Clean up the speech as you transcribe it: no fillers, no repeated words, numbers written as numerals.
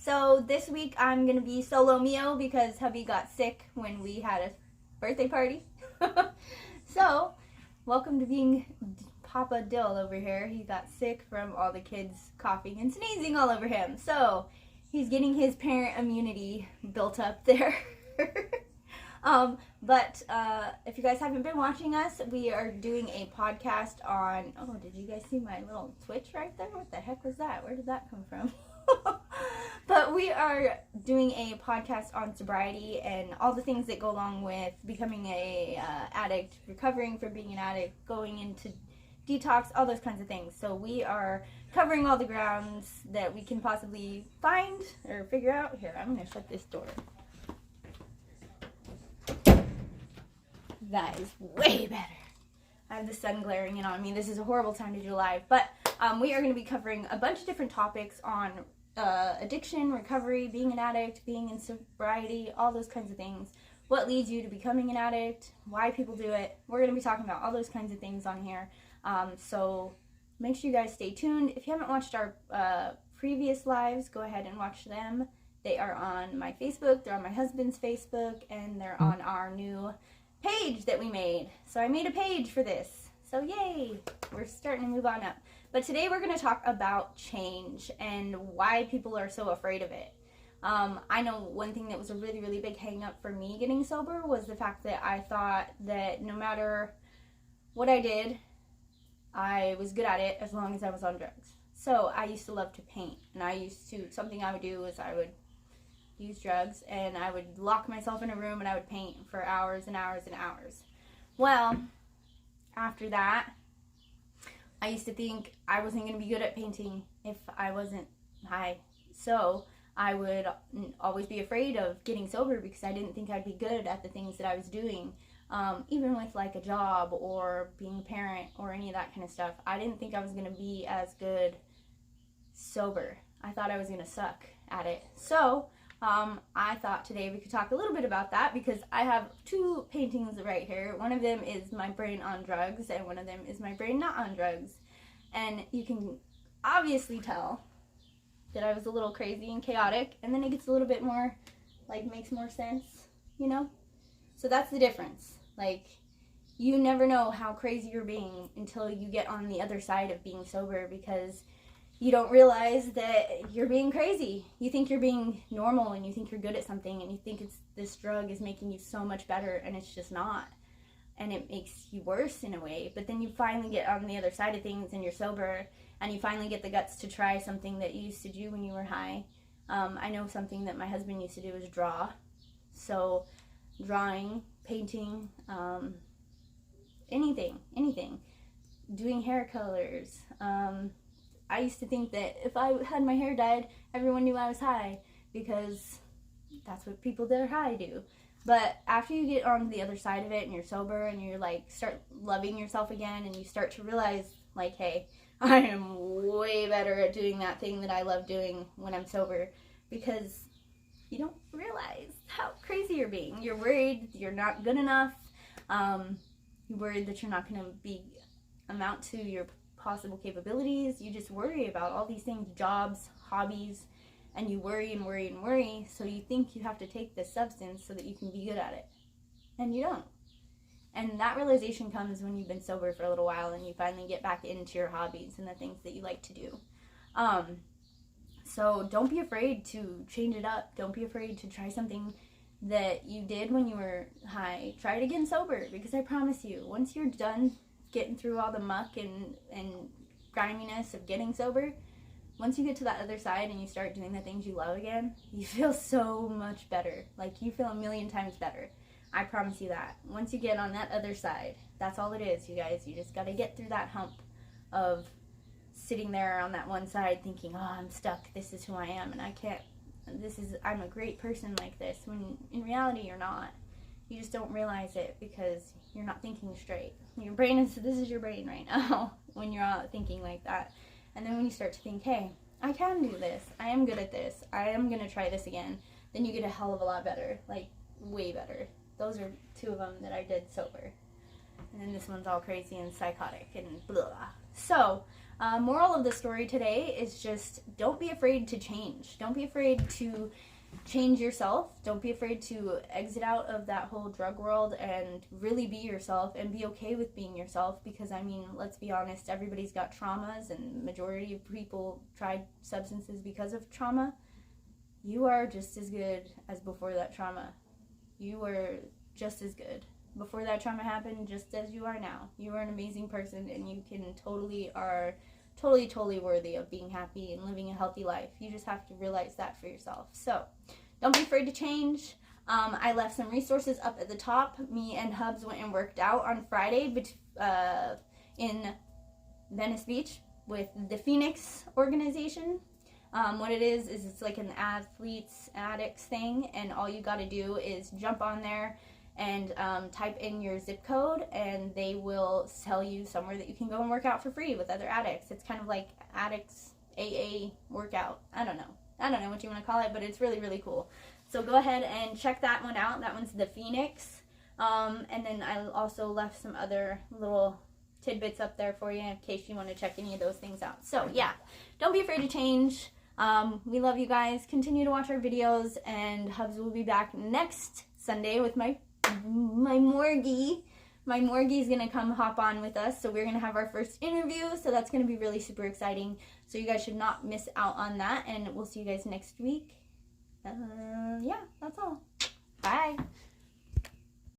So this week I'm going to be solo mio because hubby got sick when we had a birthday party. So, welcome to being Papa Dill over here. He got sick from all the kids coughing and sneezing all over him. So, he's getting his parent immunity built up there. But if you guys haven't been watching us, we are doing a podcast on... Oh, did you guys see my little twitch right there? What the heck was that? Where did that come from? But we are doing a podcast on sobriety and all the things that go along with becoming a addict, recovering from being an addict, going into detox, all those kinds of things. So we are covering all the grounds that we can possibly find or figure out. Here, I'm going to shut this door. That is way better. I have the sun glaring in on me. This is a horrible time to do live. But we are going to be covering a bunch of different topics on addiction, recovery, being an addict, being in sobriety, all those kinds of things. What leads you to becoming an addict, why people do it. We're going to be talking about all those kinds of things on here. So make sure you guys stay tuned. If you haven't watched our previous lives, go ahead and watch them. They are on my Facebook, they're on my husband's Facebook, and they're on our new page that we made. So I made a page for this. So yay! We're starting to move on up. But today we're going to talk about change and why people are so afraid of it. I know one thing that was a really, really big hang up for me getting sober was the fact that I thought that no matter what I did, I was good at it as long as I was on drugs. So I used to love to paint, and something I would do was I would use drugs and I would lock myself in a room and I would paint for hours and hours and hours. Well, after that, I used to think I wasn't going to be good at painting if I wasn't high. So I would always be afraid of getting sober because I didn't think I'd be good at the things that I was doing. Even with like a job or being a parent or any of that kind of stuff, I didn't think I was going to be as good sober. I thought I was going to suck at it. So I thought today we could talk a little bit about that because I have two paintings right here. One of them is my brain on drugs and one of them is my brain not on drugs. And you can obviously tell that I was a little crazy and chaotic, and then it gets a little bit more, like, makes more sense, you know? So that's the difference. Like, you never know how crazy you're being until you get on the other side of being sober because you don't realize that you're being crazy. You think you're being normal and you think you're good at something and you think this drug is making you so much better, and it's just not. And it makes you worse in a way. But then you finally get on the other side of things and you're sober and you finally get the guts to try something that you used to do when you were high. I know something that my husband used to do is draw. So drawing, painting, anything. Doing hair colors. I used to think that if I had my hair dyed, everyone knew I was high because that's what people that are high do. But after you get on the other side of it and you're sober and you're like start loving yourself again and you start to realize like, hey, I am way better at doing that thing that I love doing when I'm sober, because you don't realize how crazy you're being. You're worried you're not good enough. You're worried that you're not going to amount to your possible capabilities. You just worry about all these things, jobs, hobbies, and you worry and worry and worry, so you think you have to take this substance so that you can be good at it. And you don't. And that realization comes when you've been sober for a little while and you finally get back into your hobbies and the things that you like to do. So don't be afraid to change it up. Don't be afraid to try something that you did when you were high. Try it again sober, because I promise you, once you're done getting through all the muck and griminess of getting sober, once you get to that other side and you start doing the things you love again, you feel so much better. Like, you feel a million times better. I promise you that. Once you get on that other side, that's all it is, you guys. You just got to get through that hump of sitting there on that one side thinking, oh, I'm stuck. This is who I am, and I'm a great person like this. When in reality, you're not. You just don't realize it because you're not thinking straight. Your brain this is your brain right now when you're all thinking like that. And then when you start to think, hey, I can do this. I am good at this. I am going to try this again. Then you get a hell of a lot better. Like, way better. Those are two of them that I did sober. And then this one's all crazy and psychotic and blah. So, moral of the story today is just don't be afraid to change. Don't be afraid to change yourself. Don't be afraid to exit out of that whole drug world and really be yourself and be okay with being yourself, because I mean, let's be honest, everybody's got traumas and majority of people tried substances because of trauma. You are just as good as before that trauma. You were just as good before that trauma happened, just as you are now. You are an amazing person, and you can totally worthy of being happy and living a healthy life. You just have to realize that for yourself. So don't be afraid to change. I left some resources up at the top. Me and Hubs went and worked out on Friday in Venice Beach with the Phoenix organization. What it is it's like an addicts thing, and all you got to do is jump on there and type in your zip code, and they will tell you somewhere that you can go and work out for free with other addicts. It's kind of like addicts AA workout. I don't know what you want to call it, but it's really, really cool. So go ahead and check that one out. That one's the Phoenix. And then I also left some other little tidbits up there for you in case you want to check any of those things out. So yeah, don't be afraid to change. We love you guys. Continue to watch our videos, and Hubs will be back next Sunday with my Morgie. My Morgie's gonna come hop on with us, so we're gonna have our first interview, so that's gonna be really super exciting. So you guys should not miss out on that, and we'll see you guys next week. Yeah, that's all. Bye.